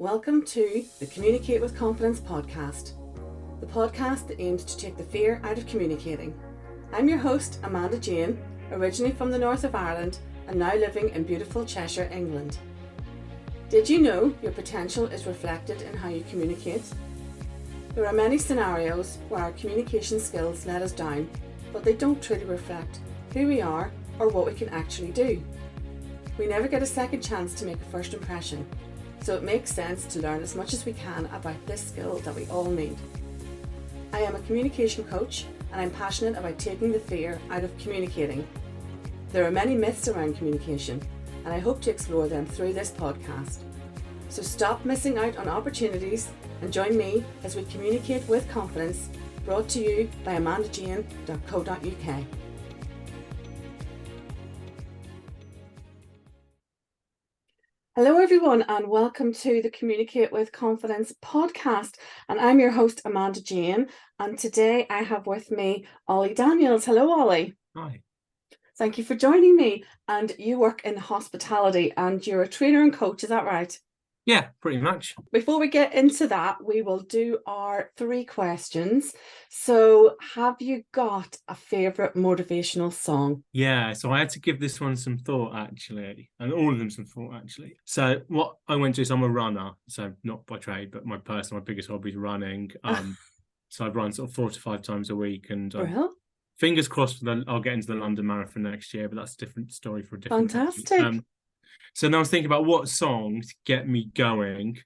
Welcome to the Communicate with Confidence podcast, the podcast that aims to take the fear out of communicating. I'm your host, Amanda Jane, originally from the north of Ireland and now living in beautiful Cheshire, England. Did you know your potential is reflected in how you communicate? There are many scenarios where our communication skills let us down, but they don't truly reflect who we are or what we can actually do. We never get a second chance to make a first impression, so it makes sense to learn as much as we can about this skill that we all need. I am a communication coach and I'm passionate about taking the fear out of communicating. There are many myths around communication and I hope to explore them through this podcast. So stop missing out on opportunities and join me as we communicate with confidence, brought to you by amandajane.co.uk. Hello everyone and welcome to the Communicate with Confidence podcast, and I'm your host Amanda Jane, and today I have with me Ollie Daniels. Hello Ollie. Hi. Thank you for joining me. And you work in hospitality and you're a trainer and coach, is that right? Yeah, pretty much. Before we get into that, we will do our 3 questions. So have you got a favourite motivational song? Yeah, so I had to give this one some thought, actually, and all of them some thought, actually. So what I went to is I'm a runner, so not by trade, but my biggest hobby is running. So I run sort of 4 to 5 times a week, and fingers crossed I'll get into the London Marathon next year, but that's a different story for a different Fantastic. So now I was thinking about what songs get me going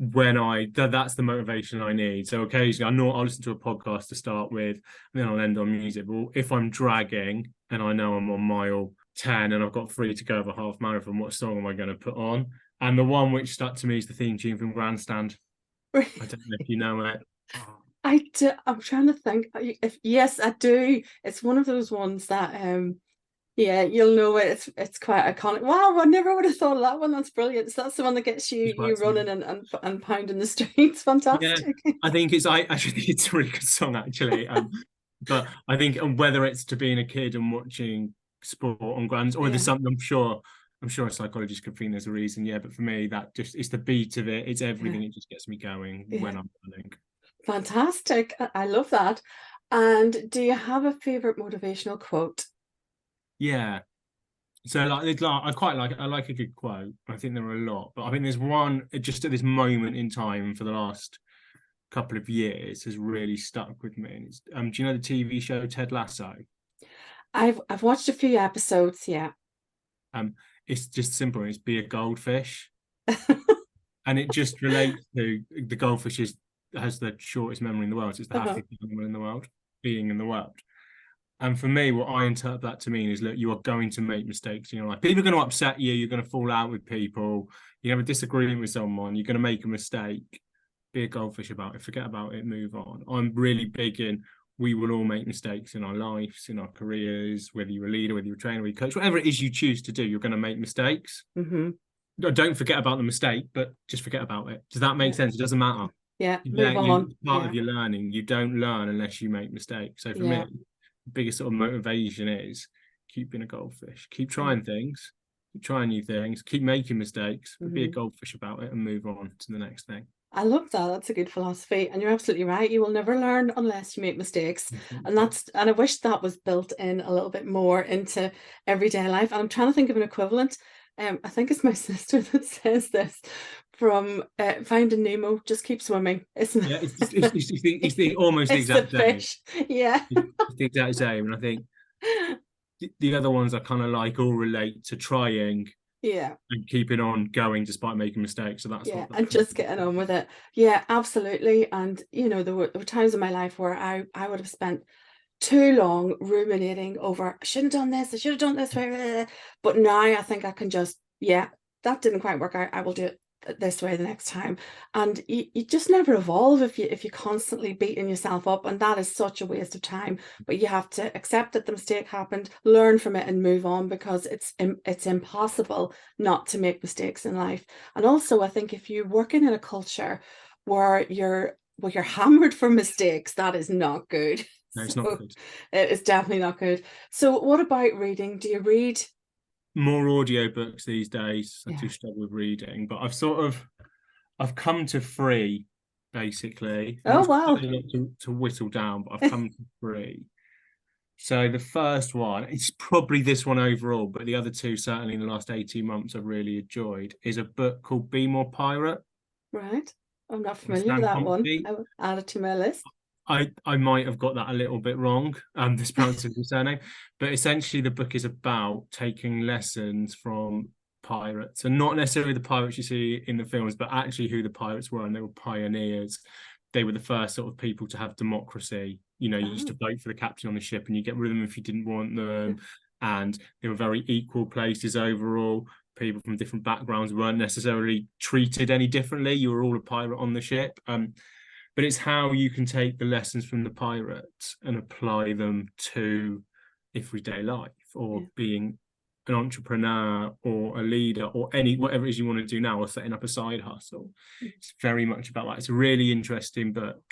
when that's the motivation I need. So occasionally I'll listen to a podcast to start with, and then I'll end on music. Well, if I'm dragging and I know I'm on mile 10 and I've got 3 to go of a half marathon, what song am I going to put on? And the one which stuck to me is the theme tune from Grandstand. I don't know if you know it. I do. I'm trying to think. Yes, I do. It's one of those ones that yeah, you'll know it. It's quite iconic. Wow, I never would have thought of that one. That's brilliant. So that's the one that gets you running and pounding the streets. Fantastic. Yeah, I actually think it's a really good song, actually. But I think whether it's to being a kid and watching sport on Grands, or there's something I'm sure a psychologist could think there's a reason. Yeah, but for me, that just it's the beat of it. It's everything. It just gets me going when I'm running. Fantastic. I love that. And do you have a favorite motivational quote? Yeah. So I like a good quote. I think there are a lot, but I think there's one just at this moment in time for the last couple of years has really stuck with me. And it's, do you know the TV show Ted Lasso? I've watched a few episodes, yeah. It's just simple. It's be a goldfish. And it just relates to the goldfish has the shortest memory in the world. So it's the happiest animal in the world, being in the world. And for me, what I interpret that to mean is, look, you are going to make mistakes in your life. People are going to upset you. You're going to fall out with people. You have a disagreement with someone. You're going to make a mistake. Be a goldfish about it. Forget about it. Move on. I'm really big in we will all make mistakes in our lives, in our careers, whether you're a leader, whether you're a trainer, whether you're a coach, whatever it is you choose to do, you're going to make mistakes. Mm-hmm. Don't forget about the mistake, but just forget about it. Does that make sense? It doesn't matter. Yeah, move on. Part of your learning. You don't learn unless you make mistakes. So for me, the biggest sort of motivation is keep being a goldfish. Keep trying things. Keep trying new things. Keep making mistakes. But be a goldfish about it and move on to the next thing. I love that. That's a good philosophy, and you're absolutely right. You will never learn unless you make mistakes, and I wish that was built in a little bit more into everyday life. And I'm trying to think of an equivalent. I think it's my sister that says this from Finding Nemo. Just keep swimming. Isn't it? Yeah, it's the almost the exact same. Fish. Yeah, it's the exact same. And I think the other ones I kind of like all relate to trying. Yeah. And keeping on going despite making mistakes. So that's and just getting on with it. Yeah, absolutely. And you know, there were times in my life where I would have spent too long ruminating over I shouldn't have done this, I should have done this, but now I think I can just that didn't quite work out, I will do it this way the next time. And you just never evolve if you constantly beating yourself up, and that is such a waste of time. But you have to accept that the mistake happened, learn from it and move on, because it's impossible not to make mistakes in life. And also I think if you're working in a culture where you're hammered for mistakes, that is not good. No, it's not good. It's definitely not good. So what about reading? Do you read? More audiobooks these days. I do struggle with reading, but I've come to 3 basically. And Oh, it's wow. quite a lot to whittle down, but I've come to 3. So the first one, it's probably this one overall, but the other 2 certainly in the last 18 months I've really enjoyed, is a book called Be More Pirate. Right. I'm not by familiar with Stan that one. Pompey. I will add it to my list. I might have got that a little bit wrong, this pronouncing the surname, but essentially the book is about taking lessons from pirates, and not necessarily the pirates you see in the films, but actually who the pirates were, and they were pioneers. They were the first sort of people to have democracy. You know, you used to vote for the captain on the ship, and you get rid of them if you didn't want them. And they were very equal places overall. People from different backgrounds weren't necessarily treated any differently. You were all a pirate on the ship. But it's how you can take the lessons from the pirates and apply them to everyday life, or being an entrepreneur or a leader, or whatever it is you want to do now, or setting up a side hustle. It's very much about that. It's a really interesting book.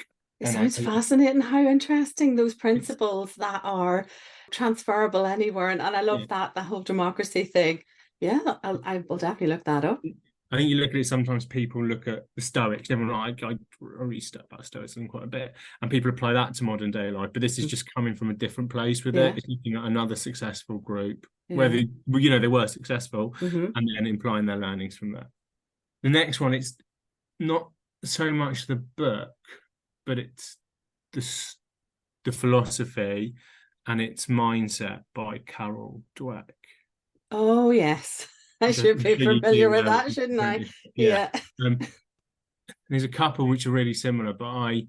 It sounds fascinating how interesting those principles that are transferable anywhere. And I love that, the whole democracy thing. Yeah, I will definitely look that up. I think you look at it, sometimes people look at the Stoics. Everyone, I read stuff about Stoicism quite a bit, and people apply that to modern day life. But this is just coming from a different place with it. It's looking at another successful group where they were successful, and then implying their learnings from that. The next one, it's not so much the book, but it's the philosophy, and it's Mindset by Carol Dweck. Oh, yes. I should be familiar with that, shouldn't I? Yeah. There's a couple which are really similar, but I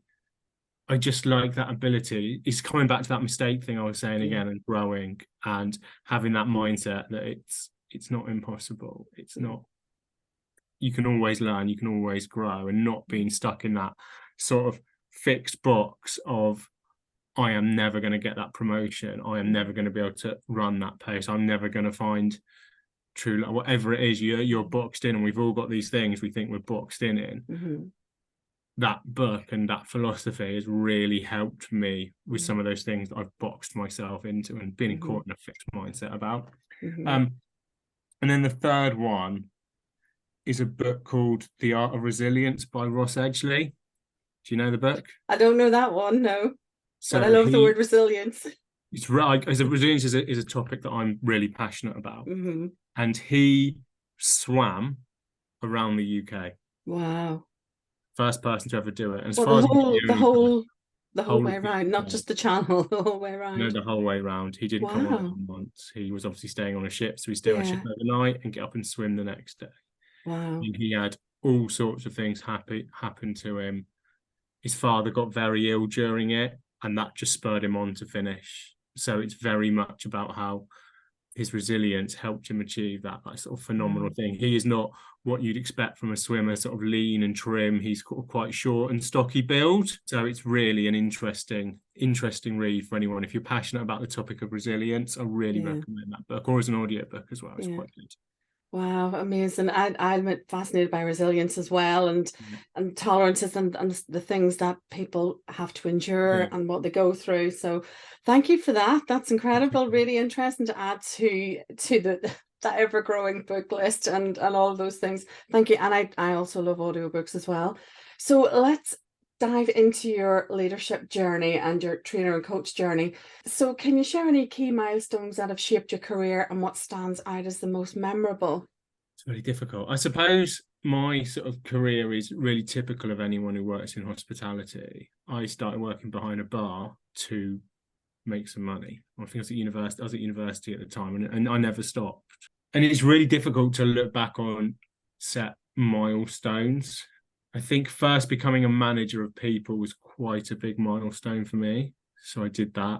just like that ability. It's coming back to that mistake thing I was saying again, and growing and having that mindset that it's not impossible. It's not. You can always learn, you can always grow, and not being stuck in that sort of fixed box of, I am never going to get that promotion. I am never going to be able to run that pace. I'm never going to find true, whatever it is, you're boxed in, and we've all got these things we think we're boxed in. That book and that philosophy has really helped me with some of those things that I've boxed myself into and been caught in a fixed mindset about. And then the third one is a book called The Art of Resilience by Ross Edgley. Do you know the book? I don't know that one, no. So but I love the word resilience. It's right, as resilience is a topic that I'm really passionate about. And he swam around the UK. Wow. First person to ever do it. And as well, far the whole way around, not just the channel, the whole way around. No, the whole way around. He didn't come on once. He was obviously staying on a ship, so he'd stay on a ship overnight and get up and swim the next day. Wow. And he had all sorts of things happen to him. His father got very ill during it, and that just spurred him on to finish. So it's very much about how his resilience helped him achieve that sort of phenomenal thing. He is not what you'd expect from a swimmer, sort of lean and trim. He's quite short and stocky build. So it's really an interesting read for anyone. If you're passionate about the topic of resilience, I really recommend that book, or as an audio book as well. It's quite good. Wow, amazing. I'm fascinated by resilience as well, and tolerances and the things that people have to endure and what they go through. So thank you for that. That's incredible. Really interesting to add to the ever-growing book list and all of those things. Thank you. And I also love audiobooks as well. So let's dive into your leadership journey and your trainer and coach journey. So can you share any key milestones that have shaped your career, and what stands out as the most memorable? It's really difficult. I suppose my sort of career is really typical of anyone who works in hospitality. I started working behind a bar to make some money. I think I was at university at the time, and I never stopped. And it's really difficult to look back on set milestones. I think first becoming a manager of people was quite a big milestone for me. So I did that.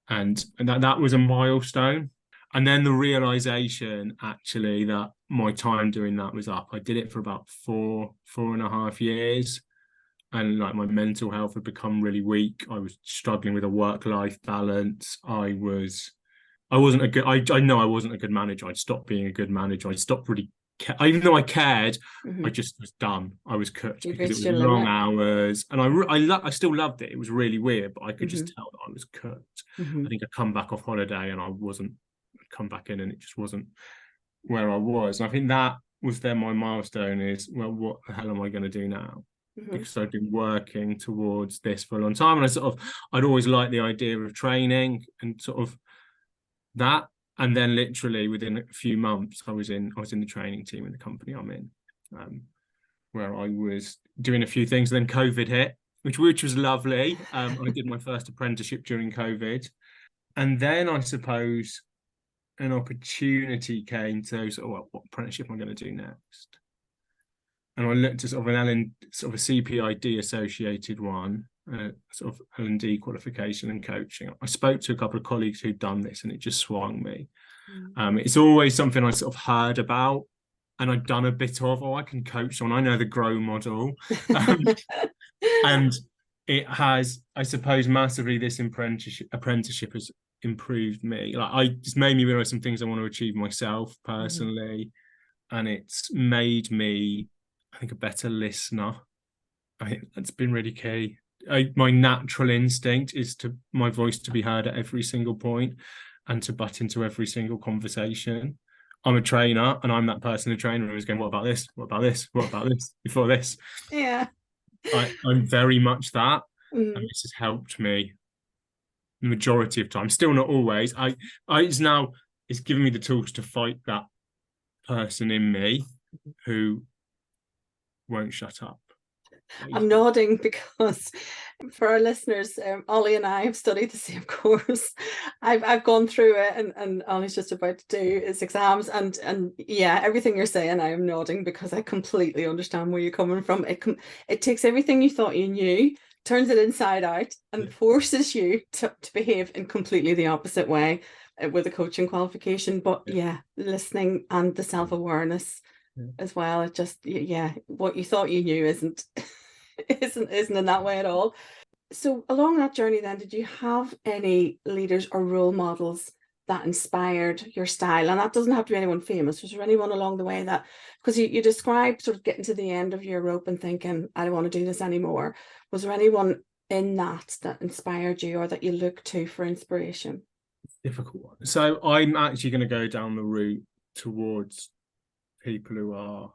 And that was a milestone. And then the realization, actually, that my time doing that was up. I did it for about 4.5 years. And my mental health had become really weak. I was struggling with a work-life balance. I wasn't a good, I know I wasn't a good manager. I'd stopped being a good manager. I stopped really, even though I cared, I just was done. I was cooked because it was long hours, and I still loved it. It was really weird, but I could just tell that I was cooked. I think I'd come back off holiday and I'd come back in and it just wasn't where I was. And I think that was then my milestone is, well, what the hell am I going to do now? Because I've been working towards this for a long time, and I'd always liked the idea of training and sort of that. And then literally within a few months, I was in the training team in the company I'm in, where I was doing a few things. Then COVID hit, which was lovely. I did my first apprenticeship during COVID, and then I suppose an opportunity came to sort of, well, what apprenticeship am I going to do next? And I looked at sort of a CPID associated one, sort of L&D qualification and coaching. I spoke to a couple of colleagues who'd done this, and it just swung me. It's always something I sort of heard about, and I'd done a bit of. I can coach someone. I know the GROW model, and it has, I suppose, massively. This apprenticeship has improved me. It's made me realize some things I want to achieve myself personally, and it's made me, I think, a better listener. I think that's been really key. My natural instinct is my voice to be heard at every single point and to butt into every single conversation. I'm a trainer, and I'm that person in the training room who's going, what about this? What about this? What about this? Before this? Yeah. I'm very much that. And this has helped me the majority of time. Still not always. It's given me the tools to fight that person in me who won't shut up. I'm nodding because for our listeners, Ollie and I have studied the same course. I've gone through it, and Ollie's just about to do his exams, and yeah, everything you're saying, I am nodding because I completely understand where you're coming from. It takes everything you thought you knew, turns it inside out, and forces you to behave in completely the opposite way with a coaching qualification. But listening and the self-awareness as well. It just, what you thought you knew isn't in that way at all. So along that journey then, did you have any leaders or role models that inspired your style? And that doesn't have to be anyone famous. Was there anyone along the way that, because you described sort of getting to the end of your rope and thinking, I don't want to do this anymore. Was there anyone in that inspired you or that you looked to for inspiration? Difficult one. So I'm actually going to go down the route towards people who are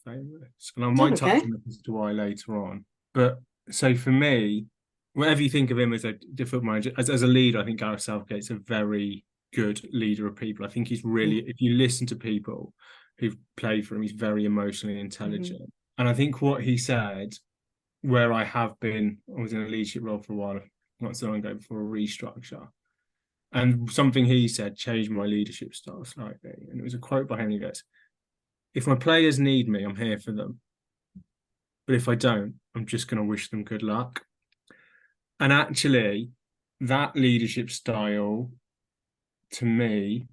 famous, and I might touch on this to why later on. But so for me, whatever you think of him as a different manager, as a leader, I think Gareth Southgate's a very good leader of people. I think he's really, if you listen to people who've played for him, he's very emotionally intelligent. And I think what he said, where I was in a leadership role for a while, not so long ago, before a restructure, and something he said changed my leadership style slightly. And it was a quote by him. He goes, if my players need me, I'm here for them. But if I don't, I'm just going to wish them good luck. And actually, that leadership style, to me,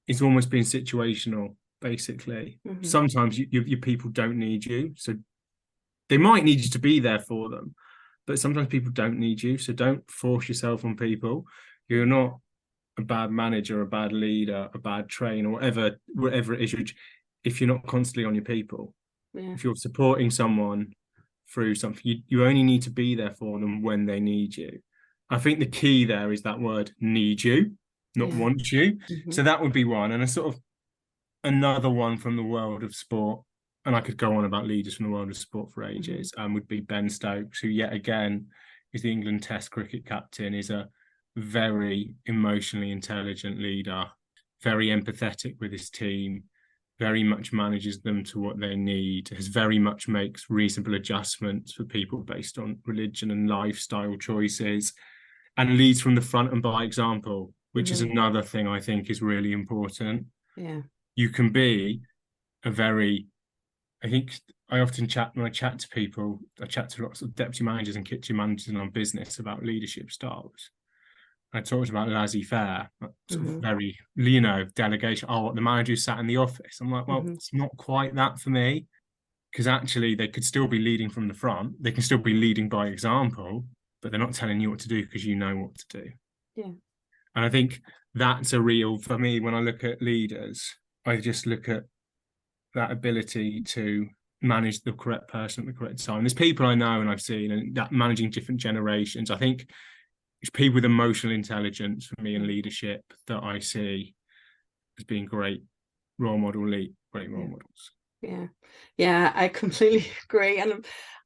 is almost being situational, basically. Sometimes your people don't need you. So they might need you to be there for them. But sometimes people don't need you. So don't force yourself on people. You're not a bad manager, a bad leader, a bad trainer, whatever it is. If you're not constantly on your people, if you're supporting someone through something, you only need to be there for them when they need you. I think the key there is that word need you, not want you. So that would be one. And a sort of another one from the world of sport, and I could go on about leaders from the world of sport for ages, would be Ben Stokes, who yet again is the England Test cricket captain, is a very emotionally intelligent leader, very empathetic with his team, very much manages them to what they need, very much makes reasonable adjustments for people based on religion and lifestyle choices, and leads from the front and by example, which is another thing I think is really important. You can be I think I often when I chat to people, I chat to lots of deputy managers and kitchen managers in our business about leadership styles. I talked about laissez-faire, sort of very, delegation. The manager sat in the office. I'm like, well, it's not quite that for me, because actually they could still be leading from the front. They can still be leading by example, but they're not telling you what to do because you know what to do. And I think that's for me, when I look at leaders, I just look at that ability to manage the correct person at the correct time. There's people I know and I've seen, and that managing different generations, I think it's people with emotional intelligence for me in leadership that I see as being great role model great role models. Yeah, I completely agree.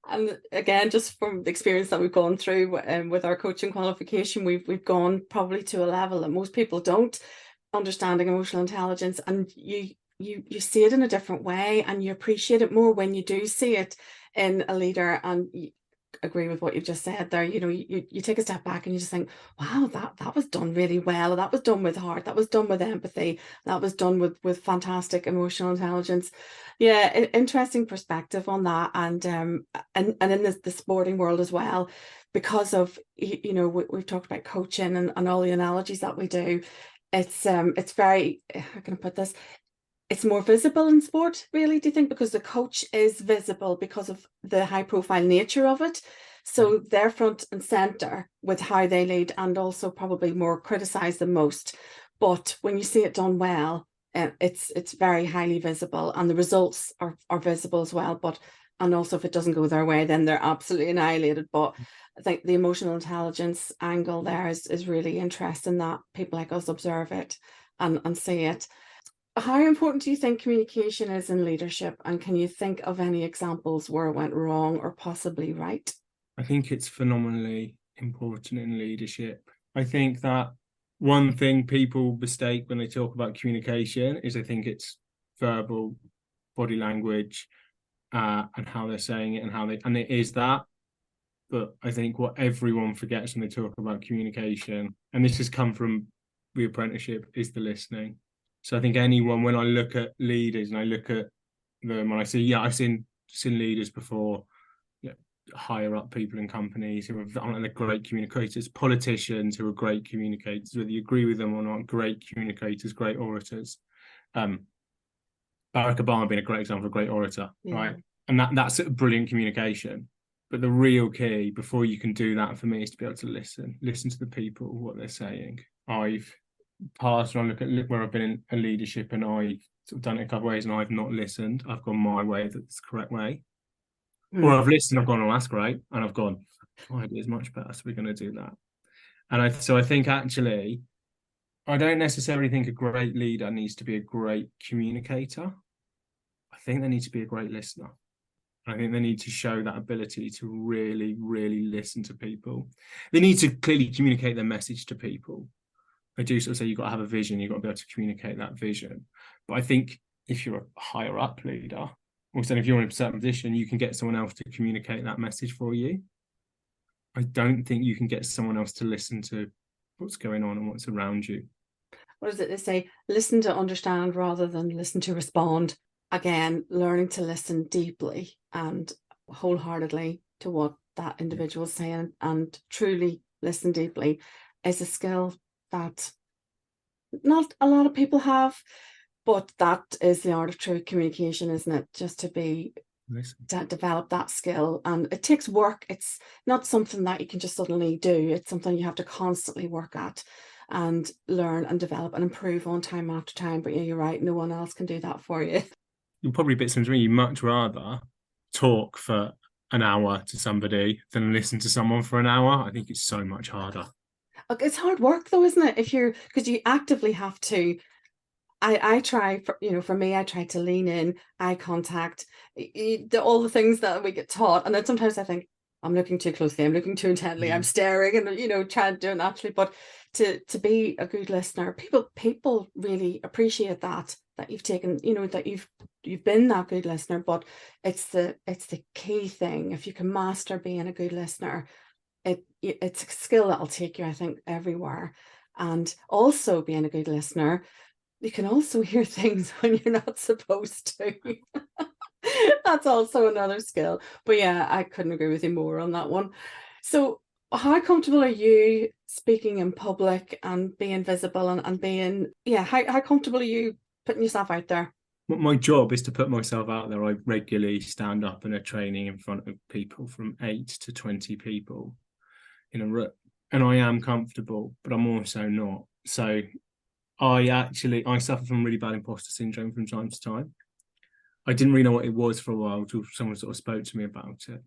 And again, just from the experience that we've gone through with our coaching qualification, we've gone probably to a level that most people don't, understanding emotional intelligence, and you see it in a different way, and you appreciate it more when you do see it in a leader. And agree with what you've just said there. You take a step back and you just think, wow, that was done really well, that was done with heart, that was done with empathy, that was done with fantastic emotional intelligence. Yeah, interesting perspective on that. And in the sporting world as well, because of we've talked about coaching and all the analogies that we do. It's very, how can I put this, it's more visible in sport, really, do you think? Because the coach is visible because of the high profile nature of it. So they're front and center with how they lead, and also probably more criticized than most. But when you see it done well, it's very highly visible, and the results are visible as well. And also if it doesn't go their way, then they're absolutely annihilated. But I think the emotional intelligence angle there is really interesting, that people like us observe it and see it. How important do you think communication is in leadership? And can you think of any examples where it went wrong or possibly right? I think it's phenomenally important in leadership. I think that one thing people mistake when they talk about communication is they think it's verbal, body language, and how they're saying it, and it is that. But I think what everyone forgets when they talk about communication, and this has come from the apprenticeship, is the listening. So I think anyone, when I look at leaders and I look at them, and I see, I've seen leaders before, higher up people in companies who are great communicators, politicians who are great communicators, whether you agree with them or not, great communicators, great orators. Barack Obama being a great example of a great orator, right? And that's brilliant communication. But the real key, before you can do that, for me, is to be able to listen to the people, what they're saying. I've passed, and I look at where I've been in a leadership, and I've sort of done it a couple of ways, and I've not listened. I've gone my way, that's the correct way. Or I've listened, I've gone, oh, that's great, and I've gone, my idea is much better, so we're going to do that. And I think actually, I don't necessarily think a great leader needs to be a great communicator. I think they need to be a great listener. I think they need to show that ability to really, really listen to people. They need to clearly communicate their message to people. I do sort of say you've got to have a vision, you've got to be able to communicate that vision. But I think if you're a higher up leader, or if you're in a certain position, you can get someone else to communicate that message for you. I don't think you can get someone else to listen to what's going on and what's around you. What is it they say? Listen to understand rather than listen to respond. Again, learning to listen deeply and wholeheartedly to what that individual is saying, and truly listen deeply, is a skill that not a lot of people have, but that is the art of true communication, isn't it? Just to develop that skill. And it takes work. It's not something that you can just suddenly do. It's something you have to constantly work at and learn and develop and improve on time after time. But yeah, you're right, no one else can do that for you. You'll probably bit some to me. You much rather talk for an hour to somebody than listen to someone for an hour. I think it's so much harder. It's hard work though, isn't it? Because you actively have to. I try, for me, I try to lean in, eye contact, all the things that we get taught. And then sometimes I think, I'm looking too closely, I'm looking too intently, I'm staring and, trying to do it naturally. But to be a good listener, people really appreciate that you've taken, that you've been that good listener. But it's the key thing. If you can master being a good listener, it's a skill that'll take you, I think, everywhere. And also being a good listener, you can also hear things when you're not supposed to. That's also another skill. But yeah, I couldn't agree with you more on that one. So how comfortable are you speaking in public and being visible and being, how comfortable are you putting yourself out there? My job is to put myself out there. I regularly stand up in a training in front of people, from 8 to 20 people in a room. And I am comfortable, but I'm also not. So I suffer from really bad imposter syndrome from time to time. I didn't really know what it was for a while until someone sort of spoke to me about it.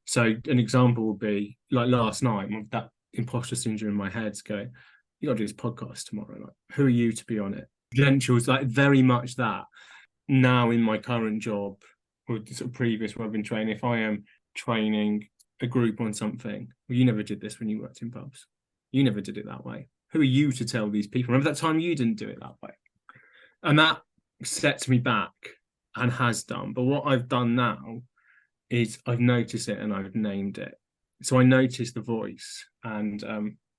So an example would be like last night, with that imposter syndrome in my head, going, you got to do this podcast tomorrow. Like, who are you to be on it? Credentials, like very much that. now in my current job or sort of previous where I've been training, if I am training a group on something, well, you never did this when you worked in pubs. You never did it that way. Who are you to tell these people? Remember that time you didn't do it that way? And that sets me back and has done. But what I've done now is I've noticed it and I've named it. So I noticed the voice and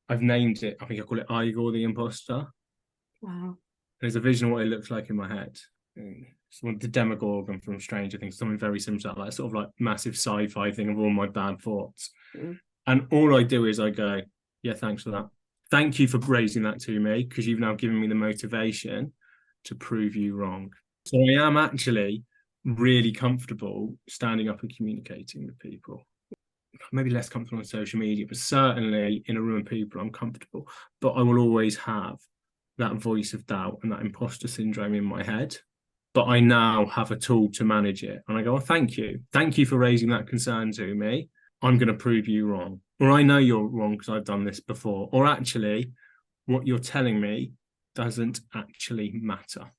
I've named it. I think I call it Igor the imposter. Wow. There's a vision of what it looks like in my head. So the Demogorgon from Stranger Things, something very similar, like sort of like massive sci-fi thing of all my bad thoughts. And all I do is I go, yeah, thanks for that. Thank you for raising that to me, because you've now given me the motivation to prove you wrong. So I am actually really comfortable standing up and communicating with people. Maybe less comfortable on social media, but certainly in a room of people, I'm comfortable. But I will always have that voice of doubt and that imposter syndrome in my head. But I now have a tool to manage it. And I go, oh, thank you. Thank you for raising that concern to me. I'm going to prove you wrong. Or I know you're wrong because I've done this before. Or actually, what you're telling me doesn't actually matter.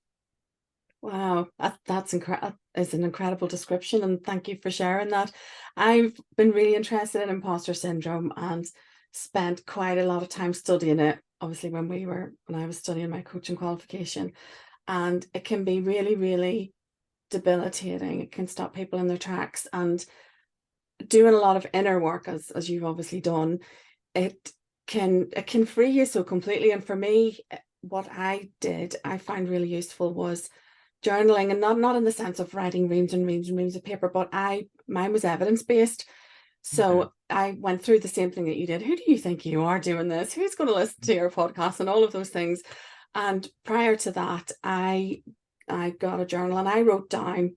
Wow, that's incredible. It's an incredible description, and thank you for sharing that. I've been really interested in imposter syndrome and spent quite a lot of time studying it. Obviously, when I was studying my coaching qualification, and it can be really, really debilitating. It can stop people in their tracks, and doing a lot of inner work, as you've obviously done, it can free you so completely. And for me, what I did, I find really useful was journaling, and not in the sense of writing reams and reams and reams of paper, but mine was evidence-based. So I went through the same thing that you did. Who do you think you are doing this? Who's going to listen to your podcast and all of those things? And prior to that, I got a journal and I wrote down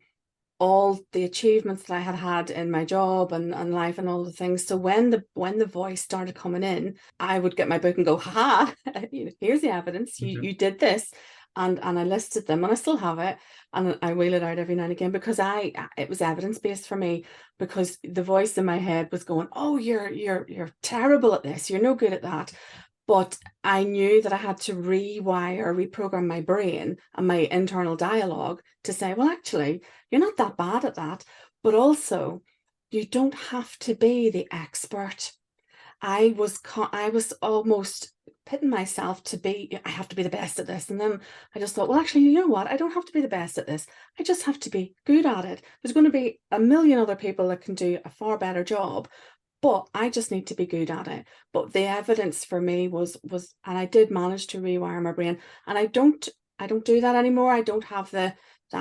all the achievements that I had had in my job and life and all the things. So when the voice started coming in, I would get my book and go, haha, here's the evidence. You did this. And I listed them, and I still have it, and I wheel it out every now and again, because it was evidence-based for me, because the voice in my head was going, oh, you're terrible at this, you're no good at that. But I knew that I had to reprogram my brain and my internal dialogue to say, well, actually, you're not that bad at that, but also you don't have to be the expert. I was almost pitting myself to be, I have to be the best at this. And then I just thought, well, actually, you know what? I don't have to be the best at this. I just have to be good at it. There's going to be a million other people that can do a far better job, but I just need to be good at it. But the evidence for me was, and I did manage to rewire my brain. And I don't do that anymore. I don't have that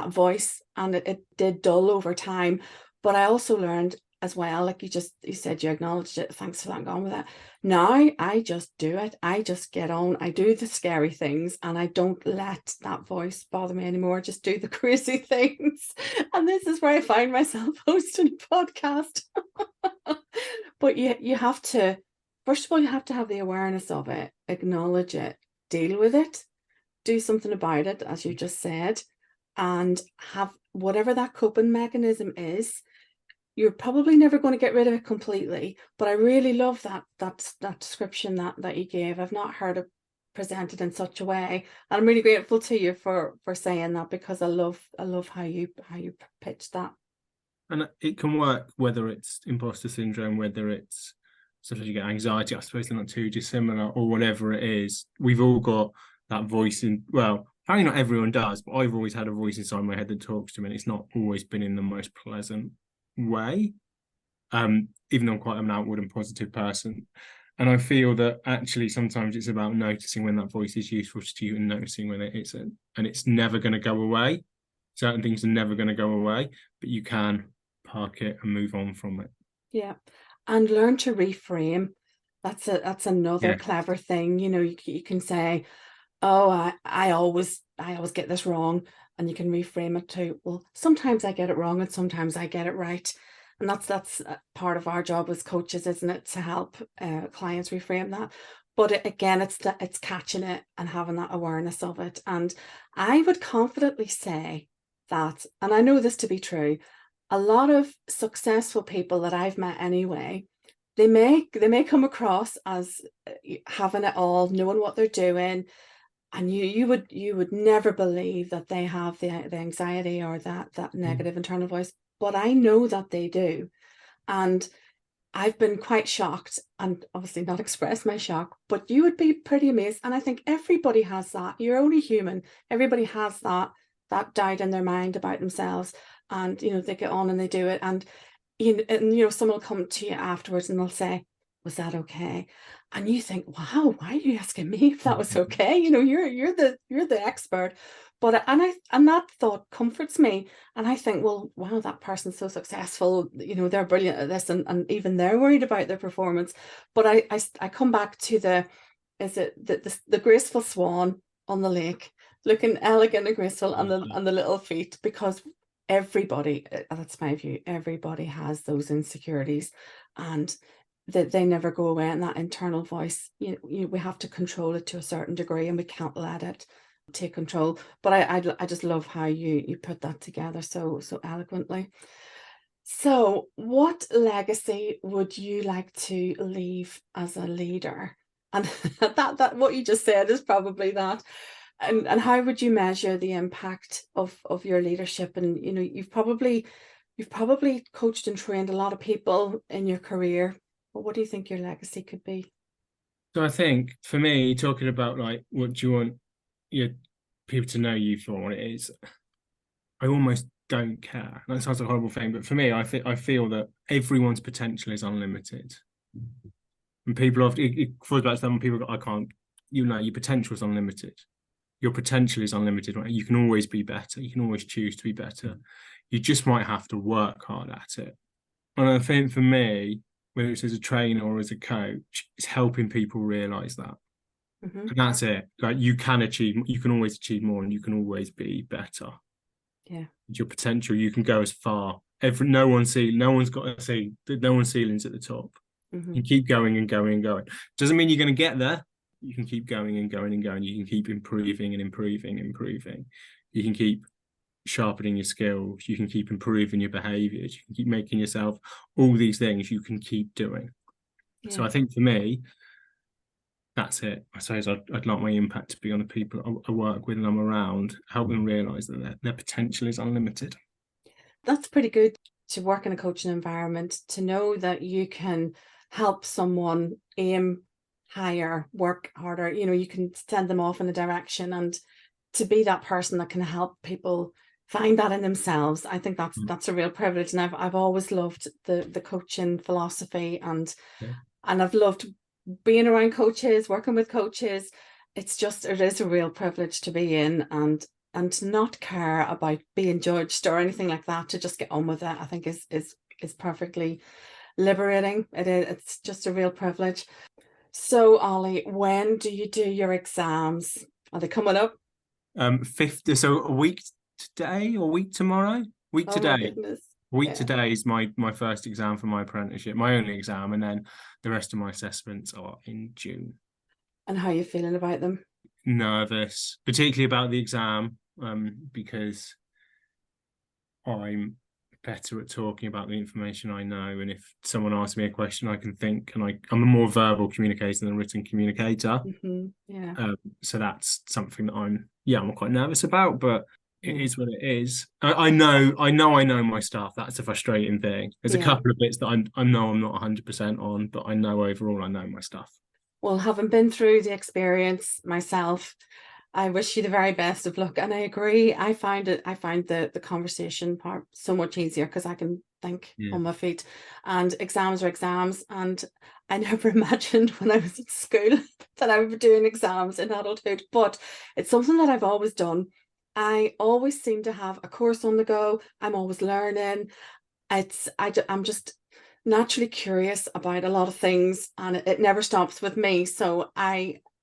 voice, and it did dull over time. But I also learned as well, like you said, you acknowledged it. Thanks for that. Gone with that. Now I just do it. I just get on. I do the scary things, and I don't let that voice bother me anymore. I just do the crazy things. And this is where I find myself hosting a podcast. But you have to, first of all, you have to have the awareness of it, acknowledge it, deal with it, do something about it, as you just said, and have whatever that coping mechanism is. You're probably never going to get rid of it completely, but I really love that description that you gave. I've not heard it presented in such a way, and I'm really grateful to you for saying that, because I love how you pitch that. And it can work whether it's imposter syndrome, whether it's sometimes you get anxiety. I suppose they're not too dissimilar, or whatever it is. We've all got that voice in. Well, apparently not everyone does, but I've always had a voice inside my head that talks to me, and it's not always been in the most pleasant way, even though I'm quite an outward and positive person. And I feel that actually sometimes it's about noticing when that voice is useful to you and noticing when it isn't. And it's never going to go away. Certain things are never going to go away, but you can park it and move on from it. Yeah. And learn to reframe. That's another clever thing. You can say, oh, I always get this wrong. And you can reframe it to, well, sometimes I get it wrong and sometimes I get it right. And that's part of our job as coaches, isn't it? To help clients reframe that. But again, it's catching it and having that awareness of it. And I would confidently say that, and I know this to be true, a lot of successful people that I've met anyway, they may come across as having it all, knowing what they're doing, And you would never believe that they have the anxiety or that negative internal voice, but I know that they do. And I've been quite shocked, and obviously not expressed my shock, but you would be pretty amazed. And I think everybody has that. You're only human. Everybody has that doubt in their mind about themselves. And, they get on and they do it. And, someone will come to you afterwards and they'll say, was that okay? And you think, wow, why are you asking me if that was okay? You're the expert. But and that thought comforts me. And I think, well, wow, that person's so successful. They're brilliant at this, and even they're worried about their performance. But I come back to the graceful swan on the lake, looking elegant and graceful, and the little feet, because everybody, that's my view, everybody has those insecurities, and that they never go away. And that internal voice, we have to control it to a certain degree, and we can't let it take control. But I just love how you put that together so eloquently. So what legacy would you like to leave as a leader? And that what you just said is probably that. And how would you measure the impact of your leadership? And you've probably coached and trained a lot of people in your career. But what do you think your legacy could be? So I think for me, talking about like what do you want your people to know you for, what it is, I almost don't care. That sounds like a horrible thing, but for me, I feel that everyone's potential is unlimited. And people often it falls back to them when people go, I can't, your potential is unlimited. Your potential is unlimited, right? You can always be better. You can always choose to be better. You just might have to work hard at it. And I think for me, whether it's as a trainer or as a coach, it's helping people realize that. Mm-hmm. And that's it. Like you can always achieve more, and you can always be better. Yeah. Your potential, you can go as far. No one's got to see, no one's ceilings at the top. Mm-hmm. You keep going and going and going. Doesn't mean you're going to get there. You can keep going and going and going. You can keep improving and improving and improving. You can keep sharpening your skills. You can keep improving your behaviors. You can keep making yourself all these things you can keep doing. Yeah. So I think for me, that's it. I suppose I'd like my impact to be on the people I work with and I'm around, help them realise that their potential is unlimited. That's pretty good to work in a coaching environment, to know that you can help someone aim higher, work harder. You can send them off in a direction, and to be that person that can help people find that in themselves. I think that's a real privilege. And I've always loved the coaching philosophy, and I've loved being around coaches, working with coaches. It is a real privilege to be in, and to not care about being judged or anything like that, to just get on with it, I think is perfectly liberating. It's just a real privilege. So Ollie, when do you do your exams? Are they coming up? 50, so a week today or week tomorrow? Week today. My goodness. Today is my first exam for my apprenticeship, my only exam, and then the rest of my assessments are in June. And how are you feeling about them? Nervous, particularly about the exam, because I'm better at talking about the information I know, and if someone asks me a question, I can think, and I'm a more verbal communicator than a written communicator. Mm-hmm. Yeah. So that's something that I'm quite nervous about, but it is what it is. I know my stuff. That's a frustrating thing. There's a couple of bits that I know I'm not 100% on, but I know overall I know my stuff. Well, having been through the experience myself, I wish you the very best of luck. And I agree. I find the conversation part so much easier because I can think on my feet, and exams are exams. And I never imagined when I was at school that I would be doing exams in adulthood, but it's something that I've always done. I always seem to have a course on the go. I'm always learning. I'm just naturally curious about a lot of things, and it never stops with me. So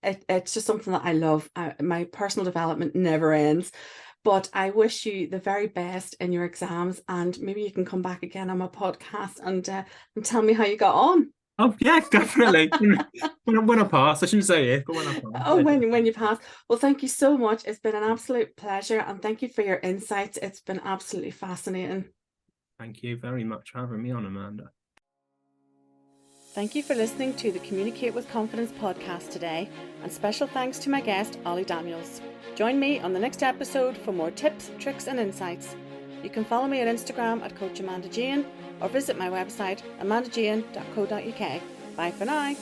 it's just something that I love. My personal development never ends. But I wish you the very best in your exams, and maybe you can come back again on my podcast and tell me how you got on. Oh yeah, definitely. when I pass, I shouldn't say it, but when I pass. Oh, when you pass. Well, thank you so much. It's been an absolute pleasure, and thank you for your insights. It's been absolutely fascinating. Thank you very much for having me on, Amanda. Thank you for listening to the Communicate with Confidence podcast today, and special thanks to my guest, Ollie Daniels. Join me on the next episode for more tips, tricks and insights. You can follow me on Instagram at Coach Amanda Jane or visit my website amandajane.co.uk. Bye for now.